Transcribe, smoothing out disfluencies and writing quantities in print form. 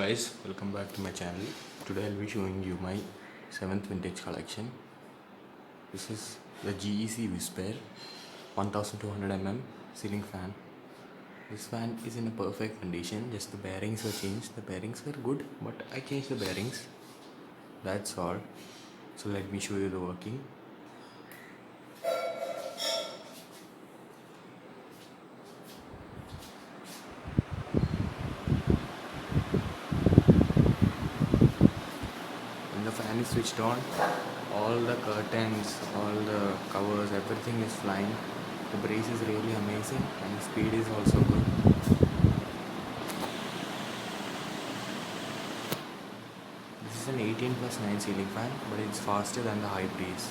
guys, welcome back to my channel. Today I'll be showing you my 7th vintage collection. This is the GEC Whispair 1200 ceiling fan. This fan is in a perfect condition, just the bearings were changed. The bearings were good, but I changed the bearings. That's all. So let me show you the working. When the fan is switched on, all the curtains, all the covers, everything is flying. The brace is really amazing and the speed is also good. This is an 18+9 ceiling fan, but it's faster than the high breeze.